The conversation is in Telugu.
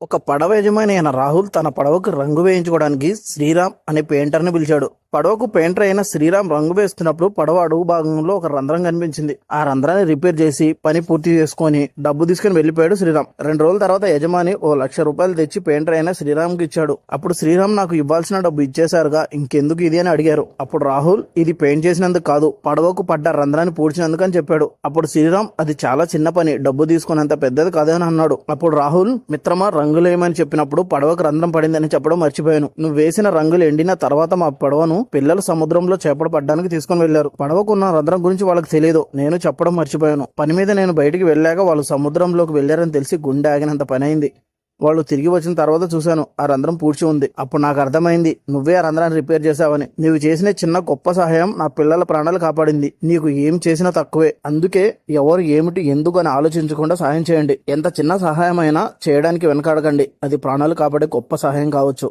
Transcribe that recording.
ఒక పడవ యజమాని అయిన రాహుల్ తన పడవకు రంగు వేయించుకోవడానికి శ్రీరామ్ అనే పెయింటర్ని పిలిచాడు. పడవకు పెయింటర్ అయిన శ్రీరామ్ రంగు వేస్తున్నప్పుడు పడవ అడుగు భాగంలో ఒక రంధ్రం కనిపించింది. ఆ రంధ్రాన్ని రిపేర్ చేసి పని పూర్తి చేసుకుని డబ్బు తీసుకుని వెళ్లిపోయాడు శ్రీరామ్. 2 రోజుల తర్వాత యజమాని ₹1,00,000 తెచ్చి పెయింటర్ అయిన శ్రీరామ్ కి ఇచ్చాడు. అప్పుడు శ్రీరామ్, నాకు ఇవ్వాల్సిన డబ్బు ఇచ్చేశారుగా, ఇంకెందుకు ఇది అని అడిగారు. అప్పుడు రాహుల్, ఇది పెయింట్ చేసినందుకు కాదు, పడవకు పడ్డ రంధ్రాన్ని పూడ్చినందుకు అని చెప్పాడు. అప్పుడు శ్రీరామ్, అది చాలా చిన్న పని, డబ్బు తీసుకునేంత పెద్దది కాదని అన్నాడు. అప్పుడు రాహుల్, మిత్రమా, రంగులేమని చెప్పినప్పుడు పడవకు రంధ్రం పడిందని చెప్పడం మర్చిపోయాను. నువ్వు వేసిన రంగులు ఎండిన తర్వాత మా పడవను పిల్లలు సముద్రంలో చేపలు పడ్డానికి తీసుకుని వెళ్లారు. పడవకున్న రంధ్రం గురించి వాళ్ళకి తెలియదు, నేను చెప్పడం మర్చిపోయాను. పని మీద నేను బయటికి వెళ్ళాక వాళ్ళు సముద్రంలోకి వెళ్లారని తెలిసి గుండె ఆగినంత పని అయింది. వాళ్ళు తిరిగి వచ్చిన తర్వాత చూశాను, ఆ రంధ్రం పూడ్చి ఉంది. అప్పుడు నాకు అర్థమైంది, నువ్వే ఆ రంధ్రాన్ని రిపేర్ చేశావని. నువ్వు చేసిన చిన్న గొప్ప సహాయం నా పిల్లల ప్రాణాలు కాపాడింది. నీకు ఏం చేసినా తక్కువే. అందుకే ఎవరు ఏమిటి ఎందుకు అని ఆలోచించకుండా సహాయం చేయండి. ఎంత చిన్న సహాయం అయినా చేయడానికి వెనకాడకండి. అది ప్రాణాలు కాపాడే గొప్ప సహాయం కావచ్చు.